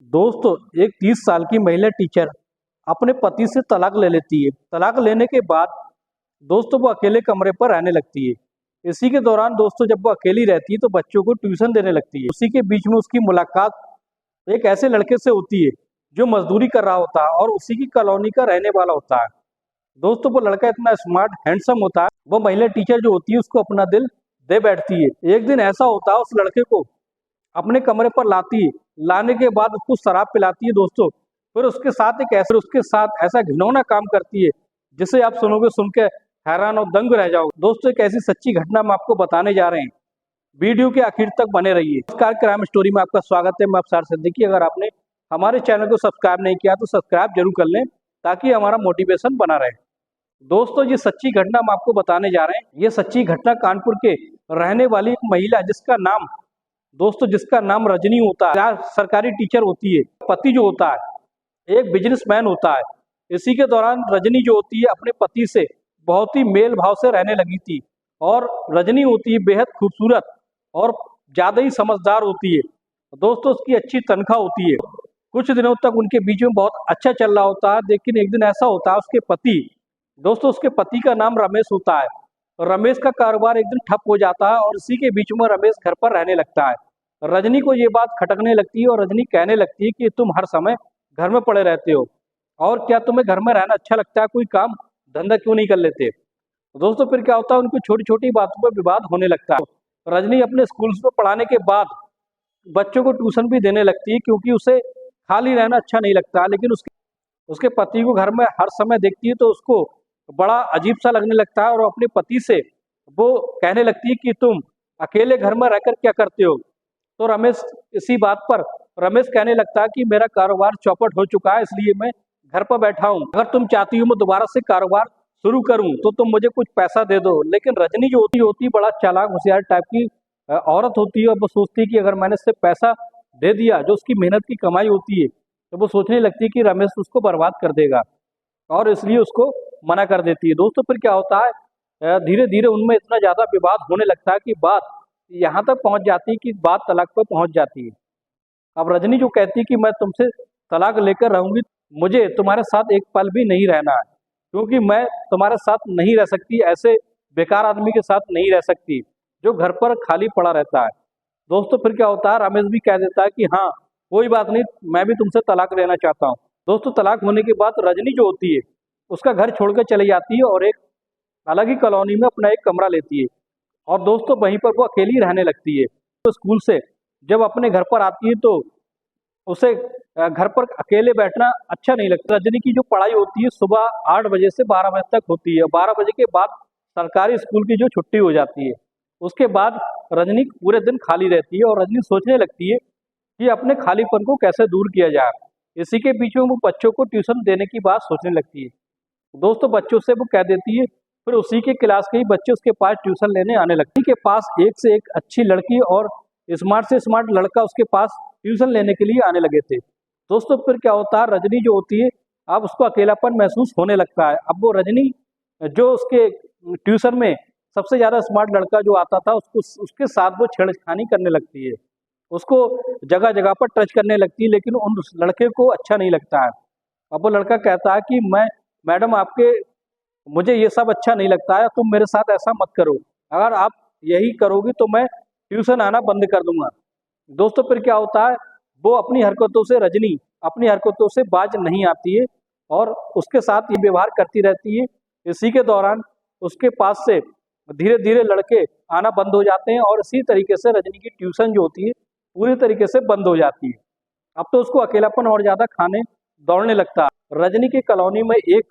दोस्तों, एक 30 साल की महिला टीचर अपने पति से तलाक ले लेती है। तलाक लेने के बाद दोस्तों वो अकेले कमरे पर रहने लगती है। इसी के दौरान दोस्तों जब वो अकेली रहती है तो बच्चों को ट्यूशन देने लगती है। उसी के बीच में उसकी मुलाकात एक ऐसे लड़के से होती है जो मजदूरी कर रहा होता है और उसी की कॉलोनी का रहने वाला होता है। दोस्तों वो लड़का इतना स्मार्ट हैंडसम होता है, वो महिला टीचर जो होती है उसको अपना दिल दे बैठती है। एक दिन ऐसा होता है उस लड़के को अपने कमरे पर लाती है, लाने के बाद उसको शराब पिलाती है दोस्तों। फिर उसके साथ ऐसा घिनौना काम करती है जिसे आप सुनोगे, सुन के हैरान और दंग रह जाओगे। दोस्तों एक ऐसी सच्ची घटना हम आपको बताने जा रहे हैं, वीडियो के आखिर तक बने रहिए। नमस्कार, क्राइम स्टोरी में आपका स्वागत है। मैं अफसार सिद्दीकी। अगर आपने हमारे चैनल को सब्सक्राइब नहीं किया तो सब्सक्राइब जरूर कर लें ताकि हमारा मोटिवेशन बना रहे। दोस्तों ये सच्ची घटना हम आपको बताने जा रहे हैं। ये सच्ची घटना कानपुर के रहने वाली एक महिला जिसका नाम रजनी होता है, सरकारी टीचर होती है। पति जो होता है एक बिजनेसमैन होता है। इसी के दौरान रजनी जो होती है अपने पति से बहुत ही मेल भाव से रहने लगी थी। और रजनी होती है बेहद खूबसूरत और ज्यादा ही समझदार होती है। दोस्तों उसकी अच्छी तनख्वाह होती है। कुछ दिनों तक उनके बीच में बहुत अच्छा चल रहा होता है, लेकिन एक दिन ऐसा होता है उसके पति का नाम रमेश होता है। रमेश का कारोबार एक दिन ठप हो जाता है और इसी के बीच में रमेश घर पर रहने लगता है। रजनी को ये बात खटकने लगती है और रजनी कहने लगती है कि तुम हर समय घर में पड़े रहते हो और क्या तुम्हें घर में रहना अच्छा लगता है, कोई काम धंधा क्यों नहीं कर लेते। दोस्तों फिर क्या होता है, उनको छोटी छोटी बातों पर विवाद होने लगता है। रजनी अपने स्कूल में पढ़ाने के बाद बच्चों को ट्यूशन भी देने लगती है क्योंकि उसे खाली रहना अच्छा नहीं लगता। लेकिन उसके पति को घर में हर समय देखती है तो उसको बड़ा अजीब सा लगने लगता है और अपने पति से वो कहने लगती है कि तुम अकेले घर में रहकर क्या करते हो। तो इसी बात पर रमेश कहने लगता है कि मेरा कारोबार चौपट हो चुका है, इसलिए मैं घर पर बैठा हूँ। अगर तुम चाहती हो मैं दोबारा से कारोबार शुरू करूँ तो तुम मुझे कुछ पैसा दे दो। लेकिन रजनी जो होती है बड़ा चालाक होशियार टाइप की औरत होती है और वो सोचती है कि अगर मैंने इससे पैसा दे दिया जो उसकी मेहनत की कमाई होती है तो वो सोचने लगती है कि रमेश उसको बर्बाद कर देगा और इसलिए उसको मना कर देती है। दोस्तों फिर क्या होता है, धीरे धीरे उनमें इतना ज्यादा विवाद होने लगता है कि बात यहाँ तक पहुंच जाती है कि बात तलाक पर पहुंच जाती है। अब रजनी जो कहती है कि मैं तुमसे तलाक लेकर रहूंगी, मुझे तुम्हारे साथ एक पल भी नहीं रहना है क्योंकि मैं तुम्हारे साथ नहीं रह सकती, ऐसे बेकार आदमी के साथ नहीं रह सकती जो घर पर खाली पड़ा रहता है। दोस्तों फिर क्या होता है, रमेश भी कह देता है कि हाँ कोई बात नहीं, मैं भी तुमसे तलाक लेना चाहता हूँ। दोस्तों तलाक होने के बाद रजनी जो होती है उसका घर छोड़कर चली जाती है और एक अलग ही कॉलोनी में अपना एक कमरा लेती है और दोस्तों वहीं पर वो अकेली रहने लगती है। तो स्कूल से जब अपने घर पर आती है तो उसे घर पर अकेले बैठना अच्छा नहीं लगता। रजनी की जो पढ़ाई होती है सुबह 8 बजे से 12 बजे तक होती है। 12 बजे के बाद सरकारी स्कूल की जो छुट्टी हो जाती है उसके बाद रजनी पूरे दिन खाली रहती है और रजनी सोचने लगती है कि अपने खालीपन को कैसे दूर किया जाए। इसी के बीच में वो बच्चों को ट्यूशन देने की बात सोचने लगती है। दोस्तों बच्चों से वो कह देती है, फिर उसी के क्लास के ही बच्चे उसके पास ट्यूशन लेने आने लगते हैं। के पास एक से एक अच्छी लड़की और स्मार्ट से स्मार्ट लड़का उसके पास ट्यूशन लेने के लिए आने लगे थे। दोस्तों फिर क्या होता है, रजनी जो होती है अब उसको अकेलापन महसूस होने लगता है। अब वो रजनी जो उसके ट्यूशन में सबसे ज्यादा स्मार्ट लड़का जो आता था उसके साथ वो छेड़खानी करने लगती है, उसको जगह जगह पर टच करने लगती है, लेकिन उस लड़के को अच्छा नहीं लगता है। अब वो लड़का कहता है कि मैडम मुझे ये सब अच्छा नहीं लगता है, तुम मेरे साथ ऐसा मत करो, अगर आप यही करोगी तो मैं ट्यूशन आना बंद कर दूंगा। दोस्तों फिर क्या होता है, वो रजनी अपनी हरकतों से बाज नहीं आती है और उसके साथ ये व्यवहार करती रहती है। इसी के दौरान उसके पास से धीरे धीरे लड़के आना बंद हो जाते हैं और इसी तरीके से रजनी की ट्यूशन जो होती है पूरी तरीके से बंद हो जाती है। अब तो उसको अकेलापन और ज्यादा खाने दौड़ने लगता है। रजनी की कॉलोनी में एक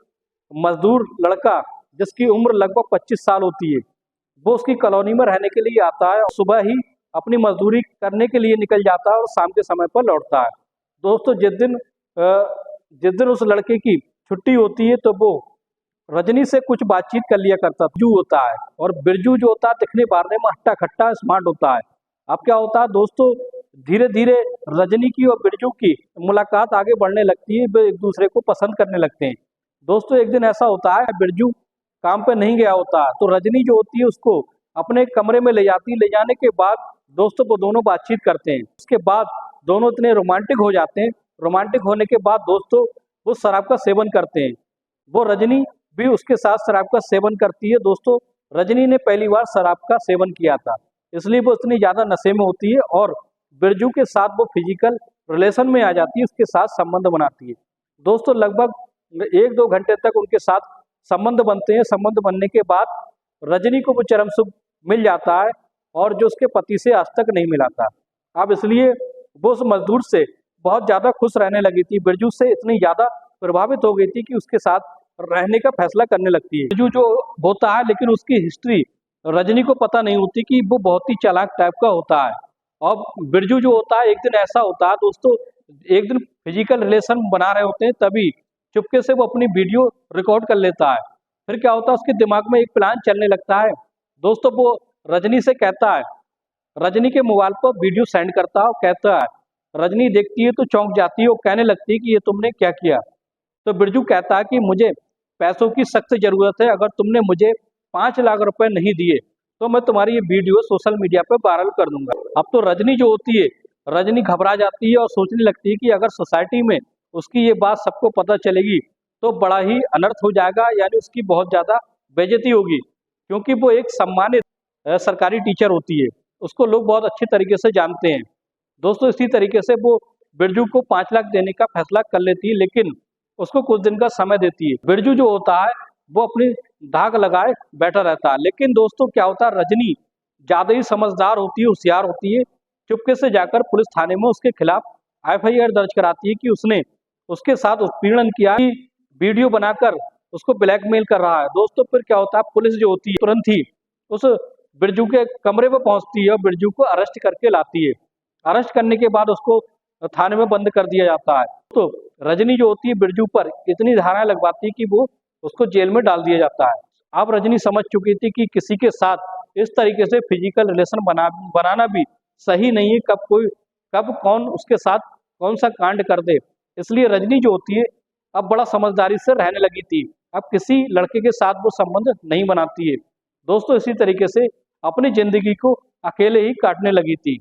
मजदूर लड़का जिसकी उम्र लगभग 25 साल होती है, वो उसकी कॉलोनी में रहने के लिए आता है और सुबह ही अपनी मजदूरी करने के लिए निकल जाता है और शाम के समय पर लौटता है। दोस्तों जिस दिन उस लड़के की छुट्टी होती है तो वो रजनी से कुछ बातचीत कर लिया करता बिरजू होता है। और बिरजू जो होता है दिखने बारने में हट्टा खट्टा स्मार्ट होता है। अब क्या होता है दोस्तों, धीरे धीरे रजनी की और बिरजू की मुलाकात आगे बढ़ने लगती है, वे एक दूसरे को पसंद करने लगते हैं। दोस्तों एक दिन ऐसा होता है, बिरजू काम पे नहीं गया होता तो रजनी जो होती है उसको अपने कमरे में ले जाती है। ले जाने के बाद दोस्तों वो दोनों बातचीत करते हैं। उसके बाद दोनों इतने रोमांटिक हो जाते हैं रोमांटिक होने के बाद दोस्तों वो शराब का सेवन करते हैं। वो रजनी भी उसके साथ शराब का सेवन करती है। दोस्तों रजनी ने पहली बार शराब का सेवन किया था, इसलिए वो इतनी ज़्यादा नशे में होती है और बिरजू के साथ वो फिजिकल रिलेशन में आ जाती है, उसके साथ संबंध बनाती है। दोस्तों लगभग 1-2 घंटे तक उनके साथ संबंध बनते हैं। संबंध बनने के बाद रजनी को वो चरम सुख मिल जाता है और जो उसके पति से आज तक नहीं मिला था। अब इसलिए वो उस मजदूर से बहुत ज़्यादा खुश रहने लगी थी, बिरजू से इतनी ज़्यादा प्रभावित हो गई थी कि उसके साथ रहने का फैसला करने लगती है। बिरजू जो होता है, लेकिन उसकी हिस्ट्री रजनी को पता नहीं होती कि वो बहुत ही चालाक टाइप का होता है। और बिरजू जो होता है, एक दिन ऐसा होता है दोस्तों, एक दिन फिजिकल रिलेशन बना रहे होते हैं, तभी चुपके से वो अपनी वीडियो रिकॉर्ड कर लेता है। फिर क्या होता है, उसके दिमाग में एक प्लान चलने लगता है। दोस्तों वो रजनी से कहता है, रजनी के मोबाइल पर वीडियो सेंड करता है और कहता है, रजनी देखती है तो चौंक जाती है और कहने लगती है कि ये तुमने क्या किया। तो बिरजू कहता है कि मुझे पैसों की सख्त ज़रूरत है, अगर तुमने मुझे 5 लाख रुपए नहीं दिए तो मैं तुम्हारी ये वीडियो सोशल मीडिया पे वायरल कर दूंगा। अब तो रजनी जो होती है, रजनी घबरा जाती है और सोचने लगती है कि अगर सोसाइटी में उसकी ये बात सबको पता चलेगी तो बड़ा ही अनर्थ हो जाएगा, यानी उसकी बहुत ज़्यादा बेइज्जती होगी, क्योंकि वो एक सम्मानित सरकारी टीचर होती है, उसको लोग बहुत अच्छे तरीके से जानते हैं। दोस्तों इसी तरीके से वो बिरजू को 5 लाख देने का फैसला कर लेती है, लेकिन उसको कुछ दिन का समय देती है। बिरजू जो होता है वो अपनी धाक लगाए बैठा रहता है। लेकिन दोस्तों क्या होता है, रजनी ज़्यादा ही समझदार होती है, होशियार होती है, चुपके से जाकर पुलिस थाने में उसके खिलाफ एफआईआर दर्ज कराती है कि उसने उसके साथ उत्पीड़न किया, कि वीडियो बनाकर उसको ब्लैकमेल कर रहा है। दोस्तों फिर क्या होता है, पुलिस जो होती है तुरंत ही उस बिरजू के कमरे में पहुंचती है और बिरजू को अरेस्ट करके लाती है। अरेस्ट करने के बाद उसको थाने में बंद कर दिया जाता है। तो रजनी जो होती है बिरजू पर इतनी धाराएं लगवाती है कि वो उसको जेल में डाल दिया जाता है। अब रजनी समझ चुकी थी कि किसी के साथ इस तरीके से फिजिकल रिलेशन बनाना भी सही नहीं है, कब कौन उसके साथ कौन सा कांड कर दे। इसलिए रजनी जो होती है अब बड़ा समझदारी से रहने लगी थी, अब किसी लड़के के साथ वो संबंध नहीं बनाती है। दोस्तों इसी तरीके से अपनी जिंदगी को अकेले ही काटने लगी थी।